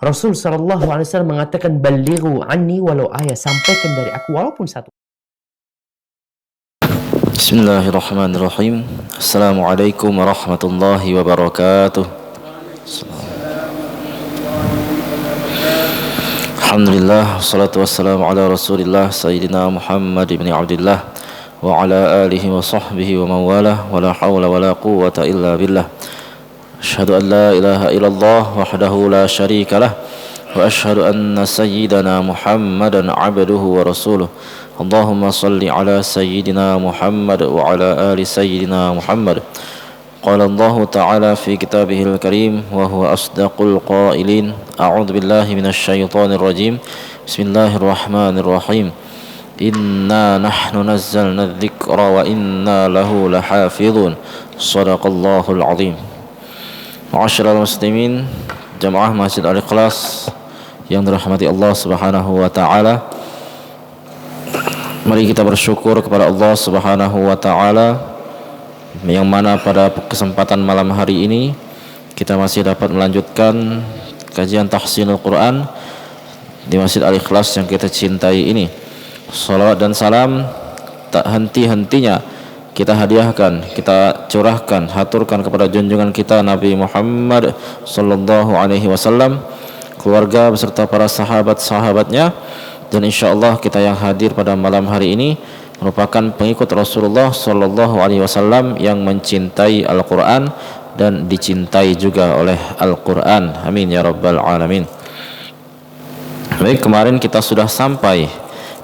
Rasul sallallahu alaihi wasallam mengatakan, "Ballighu anni walau ayat." Sampaikan dari aku walaupun satu. Bismillahirrahmanirrahim. Assalamualaikum warahmatullahi wabarakatuh. Alhamdulillah, wassalatu wassalamu ala rasulillah Sayyidina Muhammad ibn Abdillah wa ala alihi wa sahbihi wa mawalah, wa la hawla wa la quwwata illa billah. Asyhadu an la ilaha illallah wahdahu la syarika lah, wa asyhadu anna sayyidana Muhammadan abduhu wa rasuluh. Allahumma salli ala sayyidina Muhammad wa ala ali sayyidina Muhammad. Qala Allah Ta'ala fi kitabihil karim wa huwa asdaqul qailin. A'udzu billahi minasy syaithanir rajim. Bismillahirrahmanirrahim. Inna nahnu nazzalna dzikra wa inna lahu lahafizun. Shadaqallahul azim. Ma'asyiral muslimin, jamaah Masjid Al-Ikhlas yang dirahmati Allah Subhanahu wa taala. Mari kita bersyukur kepada Allah Subhanahu wa taala yang mana pada kesempatan malam hari ini kita masih dapat melanjutkan kajian tahsinul Quran di Masjid Al-Ikhlas yang kita cintai ini. Salawat dan salam tak henti-hentinya kita hadiahkan, kita curahkan, haturkan kepada junjungan kita Nabi Muhammad sallallahu alaihi wasallam, keluarga beserta para sahabat-sahabatnya, dan insyaallah kita yang hadir pada malam hari ini merupakan pengikut Rasulullah sallallahu alaihi wasallam yang mencintai Al-Qur'an dan dicintai juga oleh Al-Qur'an. Amin ya rabbal alamin. Baik, kemarin kita sudah sampai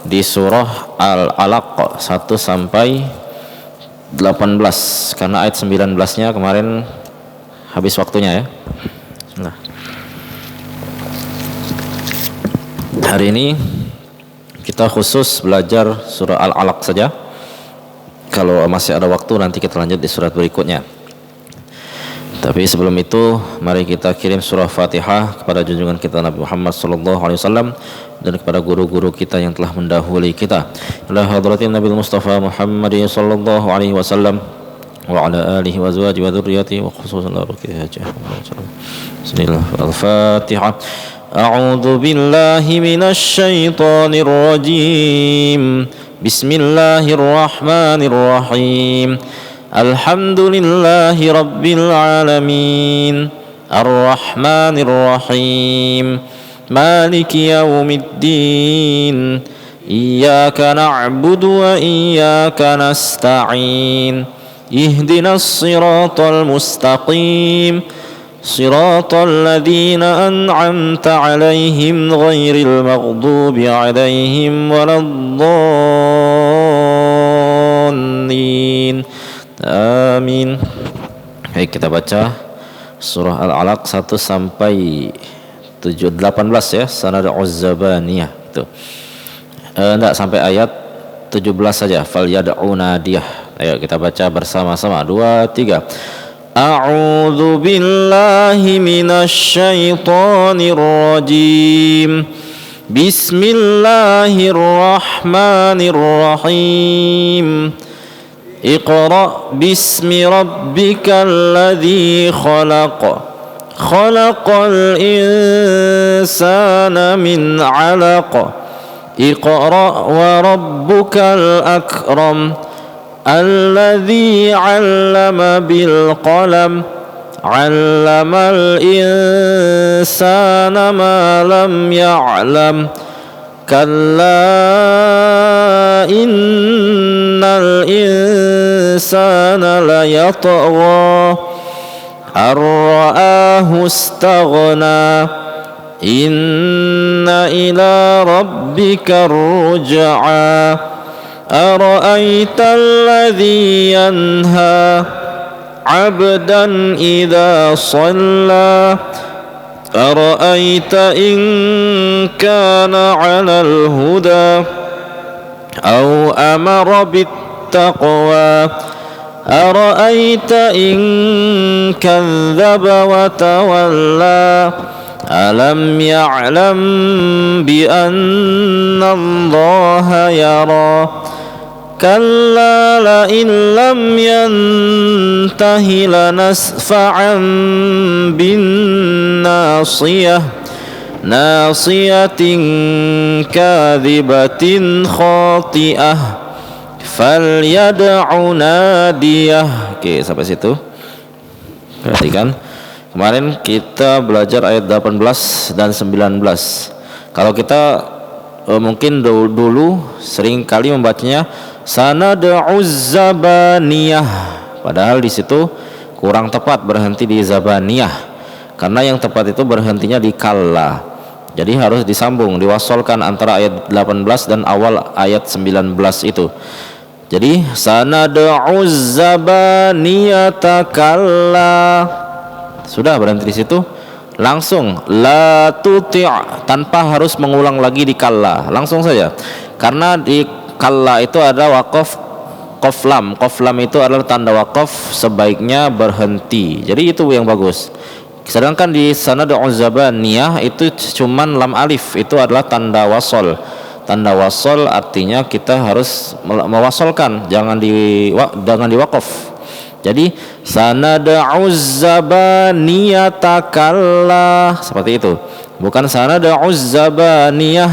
di surah Al-Alaq 1 sampai 18, karena ayat 19-nya kemarin habis waktunya ya. Nah, hari ini kita khusus belajar surah Al-Alaq saja. Kalau masih ada waktu nanti kita lanjut di surat berikutnya. Tapi sebelum itu mari kita kirim surah Fatihah kepada junjungan kita Nabi Muhammad sallallahu alaihi wasallam dan kepada guru-guru kita yang telah mendahului kita. Ila hadratin Nabi Mustafa Muhammad sallallahu alaihi wasallam wa ala alihi wa azwajihi wa dzurriyyatihi wa khususan al-ruqiyah. Bismillah. Al-Fatihah. A'udzu billahi minasy syaithanir rajim. Bismillahirrahmanirrahim. Alhamdulillahi rabbil alamin. Ar-Rahmanir Rahim. Maliki yaumiddin. Iyyaka na'budu wa iyyaka nasta'in. Ihdinas siratal mustaqim. Siratal ladzina an'amta 'alaihim ghairil maghdubi 'alaihim waladdallin. Amin. Baik, kita baca surah Al-Alaq 1 sampai 18 ya, sanad az-zabaniyah itu. Enggak, sampai ayat 17 saja. Fal yad'u nadiyah. Ayo kita baca bersama-sama. 2 3. A'udzu billahi minasy syaithanir rajim. Bismillahirrahmanirrahim. Iqra bismi rabbikal ladzi khalaq. Khalaqal insana min 'alaq. Iqra wa rabbukal akram. Alladzi 'allama bil qalam. 'Allamal insana ma lam ya'lam. Kalla innal insana layatgha ar-ra'ahu istaghna. Inna ila rabbika ar-ruj'a. Ara'aita alladhi yanha 'abdan idha shalla. Ara'aita in kana 'alal huda aw amara bittaqwa. Ara'aita in kadzdzaba wa tawalla. Alam ya'lam bi anna Allaha yara. كلا لئن لم ينته لنسفعا بالناصية nasiyatin kadhibatin khati'ah falyad'u nadiyah. Oke, sampai situ. Perhatikan. Kemarin kita belajar ayat 18 dan 19. Kalau kita mungkin dulu sering kali membacanya sanad'uz zabaniyah, padahal di situ kurang tepat berhenti di zabaniyah, karena yang tepat itu berhentinya di kalla. Jadi harus disambung, diwasolkan antara ayat 18 dan awal ayat 19 itu. Jadi sanad'uz zabaniyata kalla. Sudah berhenti di situ, langsung la tuti' tanpa harus mengulang lagi di kalla, langsung saja. Karena di kalla itu ada waqaf qaf lam. Qaf lam itu adalah tanda waqaf, sebaiknya berhenti. Jadi itu yang bagus. Sedangkan di sanad'uz zabaniyah itu cuman lam alif, itu adalah tanda wasol. Tanda wasol artinya kita harus mewasolkan, jangan diwaqaf. Jadi sanad'uz zabaniyata kalla, seperti itu. Bukan sanad'uz zabaniyah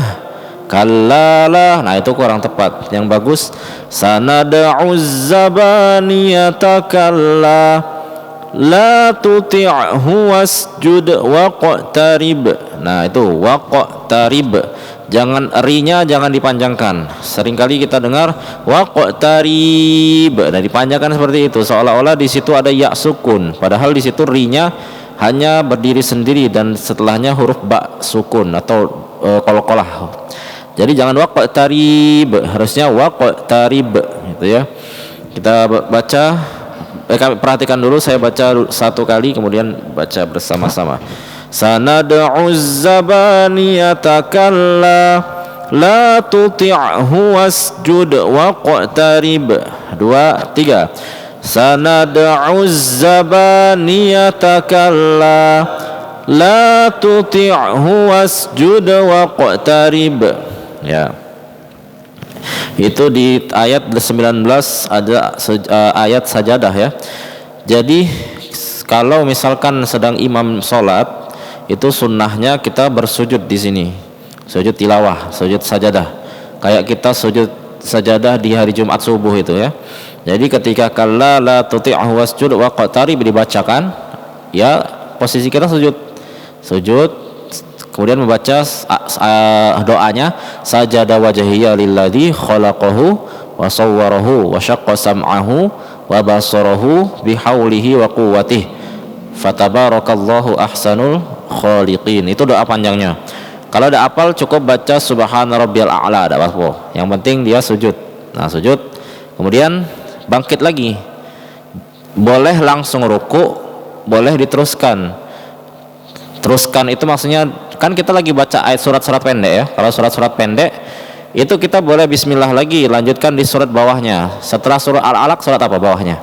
kallalah. Nah, itu kurang tepat. Yang bagus sanad'uz zabaniyata kalla la tuti'hu wasjud waqtarib. Nah, itu waqtarib. Jangan rinya jangan dipanjangkan. Seringkali kita dengar waqtarib, nah dipanjangkan seperti itu, seolah-olah di situ ada ya sukun, padahal di situ rinya hanya berdiri sendiri dan setelahnya huruf ba sukun atau qalqalah. Jadi jangan waqtarib, harusnya waqtarib gitu ya. Kita baca, perhatikan dulu, saya baca satu kali kemudian baca bersama-sama. Sanad'uz zabaniyata kalla la tuti'hu wasjud waqtarib. 2, 3. Sanad'uz zabaniyata kalla la tuti'hu wasjud waqtarib. Ya. Itu di ayat 19 ada ayat sajadah ya. Jadi kalau misalkan sedang imam sholat, itu sunnahnya kita bersujud di sini, sujud tilawah, sujud sajadah, kayak kita sujud sajadah di hari Jumat subuh itu ya. Jadi ketika kalla la tuti'hu wasjud waqtarib dibacakan, ya posisi kita sujud, kemudian membaca doanya sajada wajhiya lilladzi khalaqahu wa sawwarahu wa syaqqa sam'ahu wa basarahu bihaulihi wa quwwatihi fatabarakallahu ahsanul khaliqin. Itu doa panjangnya. Kalau ada apal cukup baca subhana rabbiyal a'la, ada apa-apa. Yang penting dia sujud. Nah, sujud kemudian bangkit lagi. Boleh langsung ruku, boleh diteruskan. Teruskan itu maksudnya kan kita lagi baca ayat surat-surat pendek ya. Kalau surat-surat pendek itu kita boleh bismillah lagi, lanjutkan di surat bawahnya. Setelah surah Al-Alaq surat apa bawahnya?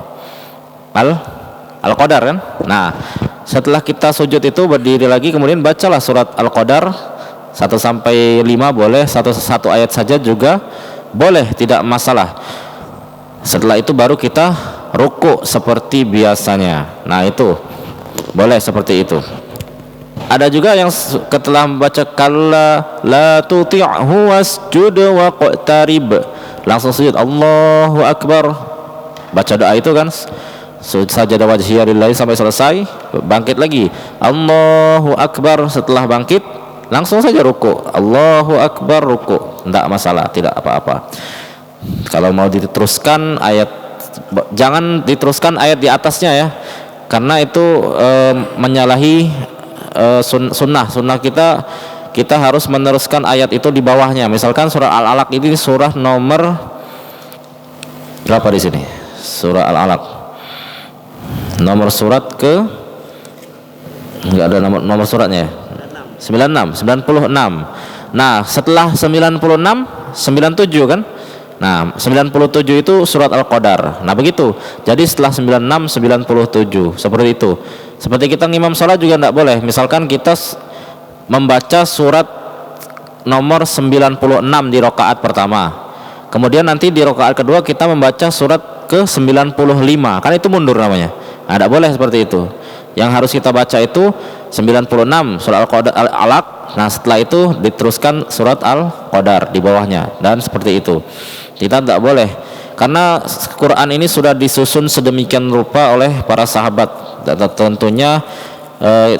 Al-Qadar kan? Nah, setelah kita sujud itu berdiri lagi, kemudian bacalah surat Al-Qadar 1 sampai 5 boleh, satu ayat saja juga boleh, tidak masalah. Setelah itu baru kita ruku seperti biasanya. Nah, itu boleh seperti itu. Ada juga yang setelah membaca kalla la tuti'hu wasjud waqtarib, langsung sujud Allahu Akbar, baca doa itu kan, sajadah wajhiya lillahi sampai selesai, bangkit lagi Allahu Akbar. Setelah bangkit langsung saja ruku, Allahu Akbar, ruku, tidak masalah, tidak apa-apa. Kalau mau diteruskan ayat, jangan diteruskan ayat di atasnya ya, karena itu menyalahi sunnah kita harus meneruskan ayat itu di bawahnya. Misalkan surah Al-Alaq ini surah nomor berapa di sini? Surah Al-Alaq nomor surat ke, enggak ada nomor suratnya ya? 96. Nah, setelah 96 97 kan? Nah, 97 itu surat Al-Qadar. Nah, begitu. Jadi setelah 96 97 seperti itu. Seperti kita ngimam salat juga enggak boleh. Misalkan kita membaca surat nomor 96 di rakaat pertama. Kemudian nanti di rakaat kedua kita membaca surat ke 95. Kan itu mundur namanya. Nah, tidak boleh seperti itu. Yang harus kita baca itu 96 surah Al-Alaq Nah setelah itu diteruskan surat Al-Qadar di bawahnya, dan seperti itu. Kita tidak boleh, karena Quran ini sudah disusun sedemikian rupa oleh para sahabat. Dan tentunya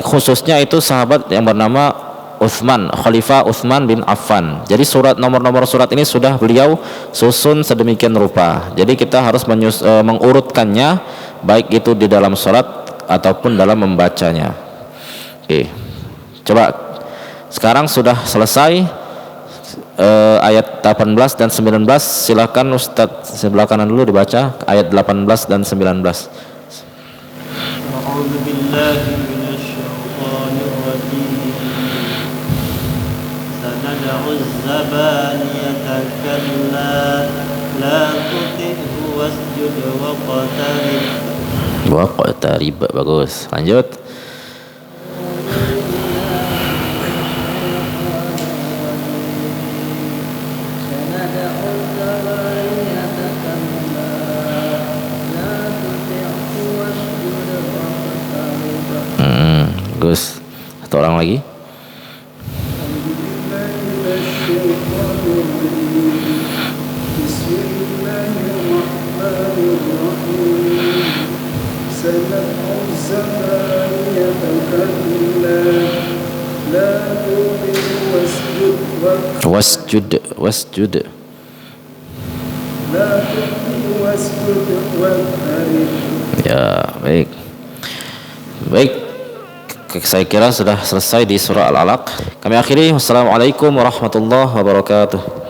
khususnya itu sahabat yang bernama Utsman, Khalifah Utsman bin Affan. Jadi nomor-nomor surat ini sudah beliau susun sedemikian rupa. Jadi kita harus mengurutkannya, baik itu di dalam surat ataupun dalam membacanya. Oke, coba sekarang sudah selesai ayat 18 dan 19. Silakan Ustadz sebelah kanan dulu dibaca ayat 18 dan 19. A'udzu billahi minasyaitonir rajim. Sanad'u az-zabaniyata kalla la tuti'hu wasjud Waqtarib. Bagus, lanjut. Bagus. Satu orang lagi. Wasjud. Ya, baik. Saya kira sudah selesai di surah Al-Alaq. Kami akhiri. Wassalamualaikum warahmatullahi wabarakatuh.